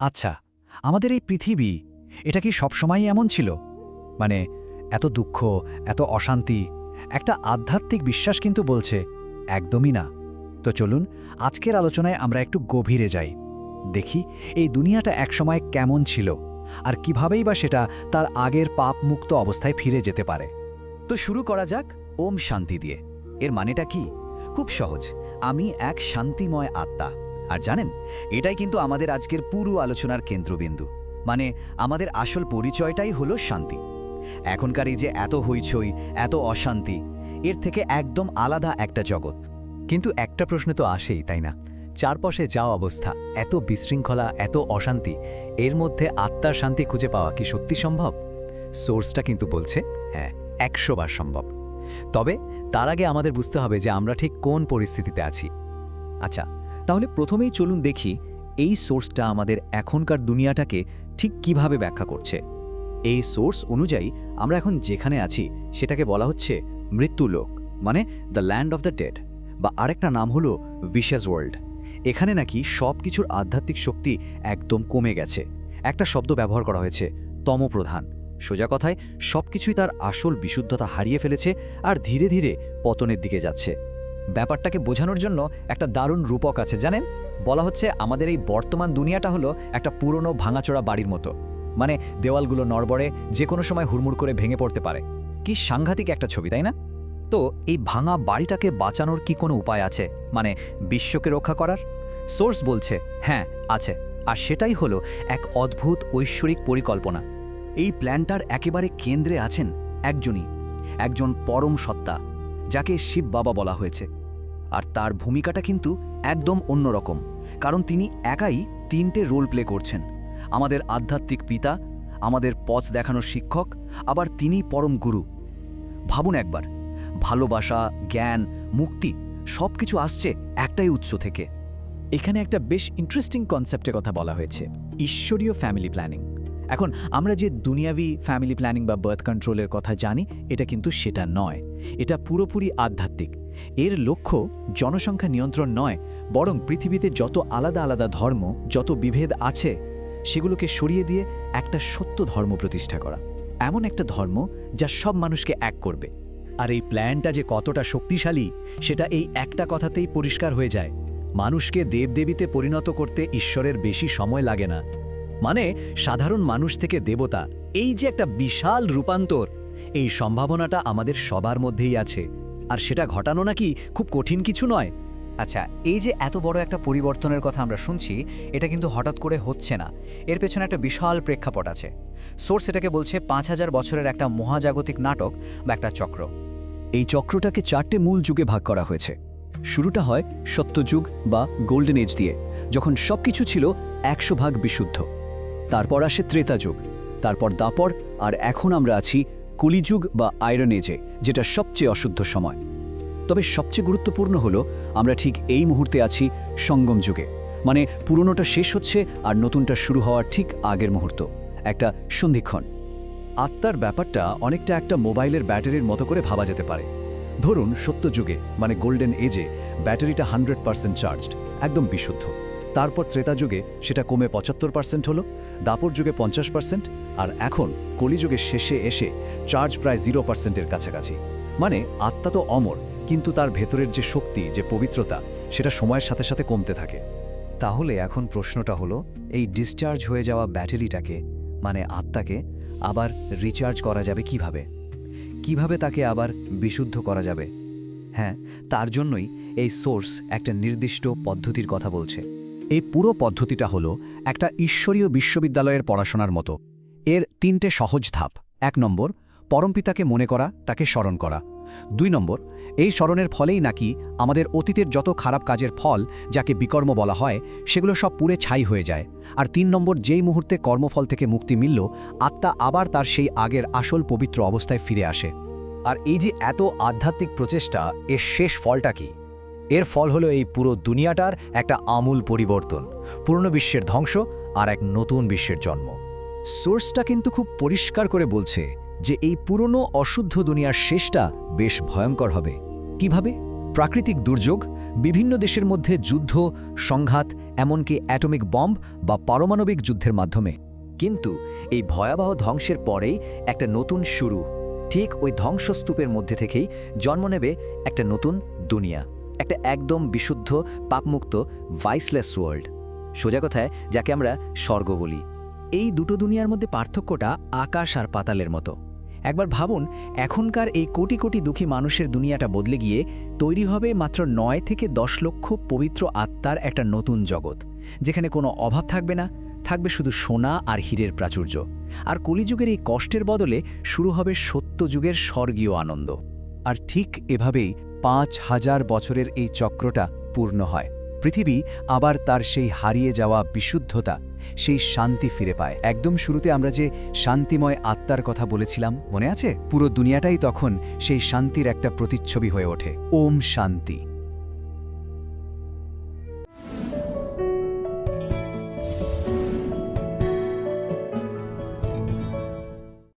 আচ্ছা, আমাদের এই পৃথিবী এটা কি সবসময়ই এমন ছিল? মানে এত দুঃখ, এত অশান্তি, একটা আধ্যাত্মিক বিশ্বাস কিন্তু বলছে একদমই না। তো চলুন আজকের আলোচনায় আমরা একটু গভীরে যাই, দেখি এই দুনিয়াটা একসময় কেমন ছিল আর কিভাবেই বা সেটা তার আগের পাপমুক্ত অবস্থায় ফিরে যেতে পারে। তো শুরু করা যাক ওম শান্তি দিয়ে। এর মানেটা কি? খুব সহজ, আমি এক শান্তিময় আত্মা। আর জানেন, এটাই কিন্তু আমাদের আজকের পুরো আলোচনার কেন্দ্রবিন্দু। মানে আমাদের আসল পরিচয়টাই হলো শান্তি। এখনকার এই যে এত হইচই, এত অশান্তি, এর থেকে একদম আলাদা একটা জগৎ। কিন্তু একটা প্রশ্ন তো আসেই, তাই না? চারপাশে যাওয়া অবস্থা, এত বিশৃঙ্খলা, এত অশান্তি, এর মধ্যে আত্মার শান্তি খুঁজে পাওয়া কি সত্যি সম্ভব? সোর্সটা কিন্তু বলছে হ্যাঁ, 100 বার সম্ভব। তবে তার আগে আমাদের বুঝতে হবে যে আমরা ঠিক কোন পরিস্থিতিতে আছি। আচ্ছা, তাহলে প্রথমেই চলুন দেখি এই সোর্সটা আমাদের এখনকার দুনিয়াটাকে ঠিক কিভাবে ব্যাখ্যা করছে। এই সোর্স অনুযায়ী আমরা এখন যেখানে আছি সেটাকে বলা হচ্ছে মৃত্যুলোক, মানে the land of the dead, বা আরেকটা নাম হলো ভিশাস ওয়ার্ল্ড। এখানে নাকি সব কিছুর আধ্যাত্মিক শক্তি একদম কমে গেছে। একটা শব্দ ব্যবহার করা হয়েছে, তমপ্রধান। সোজা কথায় সব কিছুই তার আসল বিশুদ্ধতা হারিয়ে ফেলেছে আর ধীরে ধীরে পতনের দিকে যাচ্ছে। ব্যাপারটাকে বোঝানোর জন্য একটা দারুণ রূপক আছে, জানেন? বলা হচ্ছে আমাদের এই বর্তমান দুনিয়াটা হলো একটা পুরনো ভাঙাচোরা বাড়ির মতো। মানে দেওয়ালগুলো নড়বড়ে, যে কোনো সময় হুড়মুড় করে ভেঙে পড়তে পারে। কি সাংঘাতিক একটা ছবি, তাই না? তো এই ভাঙা বাড়িটাকে বাঁচানোর কি কোনো উপায় আছে, মানে বিশ্বকে রক্ষা করার? সোর্স বলছে হ্যাঁ, আছে। আর সেটাই হলো এক অদ্ভুত ঐশ্বরিক পরিকল্পনা। এই প্ল্যানটার একেবারে কেন্দ্রে আছেন একজনই, একজন পরম সত্তা, যাকে শিব বাবা বলা হয়েছে। আর তার ভূমিকাটা কিন্তু একদম অন্যরকম, কারণ তিনি একাই 3টে রোল প্লে করছেন। আমাদের আধ্যাত্মিক পিতা, আমাদের পথ দেখানোর শিক্ষক, আবার তিনি পরম গুরু। ভাবুন একবার, ভালোবাসা, জ্ঞান, মুক্তি সব কিছু আসছে একটাই উৎস থেকে। এখানে একটা বেশ ইন্টারেস্টিং কনসেপ্টের কথা বলা হয়েছে, ঈশ্বরীয় ফ্যামিলি প্ল্যানিং। এখন আমরা যে দুনিয়াবি ফ্যামিলি প্ল্যানিং বা বার্থ কন্ট্রোলের কথা জানি, এটা কিন্তু সেটা নয়। এটা পুরোপুরি আধ্যাত্মিক। এর লক্ষ্য জনসংখ্যা নিয়ন্ত্রণ নয়, বরং পৃথিবীতে যত আলাদা আলাদা ধর্ম, যত বিভেদ আছে, সেগুলোকে সরিয়ে দিয়ে একটা সত্য ধর্ম প্রতিষ্ঠা করা। এমন একটা ধর্ম যা সব মানুষকে এক করবে। আর এই প্ল্যানটা যে কতটা শক্তিশালী সেটা এই একটা কথাতেই পরিষ্কার হয়ে যায়। মানুষকে দেবদেবীতে পরিণত করতে ঈশ্বরের বেশি সময় লাগে না। মানে সাধারণ মানুষ থেকে দেবতা, এই যে একটা বিশাল রূপান্তর, এই সম্ভাবনাটা আমাদের সবার মধ্যেই আছে। আর সেটা ঘটানো নাকি খুব কঠিন কিছু নয়। আচ্ছা, এই যে এত বড় একটা পরিবর্তনের কথা আমরা শুনছি, এটা কিন্তু হঠাৎ করে হচ্ছে না। এর পেছনে একটা বিশাল প্রেক্ষাপট আছে। সোর্স এটাকে বলছে 5000 বছরের একটা মহাজাগতিক নাটক বা একটা চক্র। এই চক্রটাকে 4টে মূল যুগে ভাগ করা হয়েছে। শুরুটা হয় সত্যযুগ বা গোল্ডেন এজ দিয়ে, যখন সবকিছু ছিল 100% বিশুদ্ধ। তারপর আসে ত্রেতা যুগ, তারপর দাপর, আর এখন আমরা আছি কলিযুগ বা আয়রন এজে, যেটা সবচেয়ে অশুদ্ধ সময়। তবে সবচেয়ে গুরুত্বপূর্ণ হলো আমরা ঠিক এই মুহূর্তে আছি সঙ্গম যুগে, মানে পুরনোটা শেষ হচ্ছে আর নতুনটা শুরু হওয়ার ঠিক আগের মুহূর্ত, একটা সন্ধিক্ষণ। আত্মার ব্যাপারটা অনেকটা একটা মোবাইলের ব্যাটারির মতো করে ভাবা যেতে পারে। ধরুন সত্যযুগে মানে গোল্ডেন এজে ব্যাটারিটা 100% চার্জড, একদম বিশুদ্ধ। তারপর ত্রেতা যুগে সেটা কমে 75% হলো, দাপর যুগে 50%, আর এখন কলিযুগের শেষে এসে চার্জ প্রায় 0%-এর কাছাকাছি। মানে আত্মা তো অমর, কিন্তু তার ভেতরের যে শক্তি, যে পবিত্রতা, সেটা সময়ের সাথে সাথে কমতে থাকে। তাহলে এখন প্রশ্নটা হলো, এই ডিসচার্জ হয়ে যাওয়া ব্যাটারিটাকে, মানে আত্মাকে আবার রিচার্জ করা যাবে কিভাবে? কিভাবে তাকে আবার বিশুদ্ধ করা যাবে? হ্যাঁ, তার জন্যই এই সোর্স একটা নির্দিষ্ট পদ্ধতির কথা বলছে। এই পুরো পদ্ধতিটা হলো একটা ঈশ্বরীয় বিশ্ববিদ্যালয়ের পড়াশোনার মতো। এর 3টে সহজ ধাপ। 1 নম্বর, পরমপিতাকে মনে করা, তাকে স্মরণ করা। 2 নম্বর, এই স্মরণের ফলেই নাকি আমাদের অতীতের যত খারাপ কাজের ফল, যাকে বিকর্ম বলা হয়, সেগুলো সব পুড়ে ছাই হয়ে যায়। আর 3 নম্বর, যেই মুহূর্তে কর্মফল থেকে মুক্তি মিলল, আত্মা আবার তার সেই আগের আসল পবিত্র অবস্থায় ফিরে আসে। আর এই যে এত আধ্যাত্মিক প্রচেষ্টা, এর শেষ ফলটা কি? এর ফল হলো এই পুরো দুনিয়াটার একটা আমূল পরিবর্তন, পুরনো বিশ্বের ধ্বংস আর এক নতুন বিশ্বের জন্ম। সোর্সটা কিন্তু খুব পরিষ্কার করে বলছে যে এই পুরনো অশুদ্ধ দুনিয়ার শেষটা বেশ ভয়ঙ্কর হবে। কিভাবে? প্রাকৃতিক দুর্যোগ, বিভিন্ন দেশের মধ্যে যুদ্ধ, সংঘাত, এমনকি অ্যাটমিক বম্ব বা পারমাণবিক যুদ্ধের মাধ্যমে। কিন্তু এই ভয়াবহ ধ্বংসের পরেই একটা নতুন শুরু। ঠিক ওই ধ্বংসস্তূপের মধ্যে থেকেই জন্ম নেবে একটা নতুন দুনিয়া, একটা একদম বিশুদ্ধ, পাপমুক্ত, ভাইসলেস ওয়ার্ল্ড। সোজা কথায় যাকে আমরা স্বর্গ বলি। এই দুটো দুনিয়ার মধ্যে পার্থক্যটা আকাশ আর পাতালের মতো। একবার ভাবুন, এখনকার এই কোটি কোটি দুঃখী মানুষের দুনিয়াটা বদলে গিয়ে তৈরি হবে মাত্র 9 থেকে 10 লক্ষ পবিত্র আত্মার একটা নতুন জগৎ, যেখানে কোনো অভাব থাকবে না, থাকবে শুধু সোনা আর হীরের প্রাচুর্য। আর কলিযুগের এই কষ্টের বদলে শুরু হবে সত্যযুগের স্বর্গীয় আনন্দ। আর ঠিক এভাবেই 5000 বছরের এই চক্রটা পূর্ণ হয়। পৃথিবী আবার তার সেই হারিয়ে যাওয়া বিশুদ্ধতা, সেই শান্তি ফিরে পায়। একদম শুরুতে আমরা যে শান্তিময় আত্মার কথা বলেছিলাম, মনে আছে? পুরো দুনিয়াটাই তখন সেই শান্তির একটা প্রতিচ্ছবি হয়ে ওঠে। ওম শান্তি।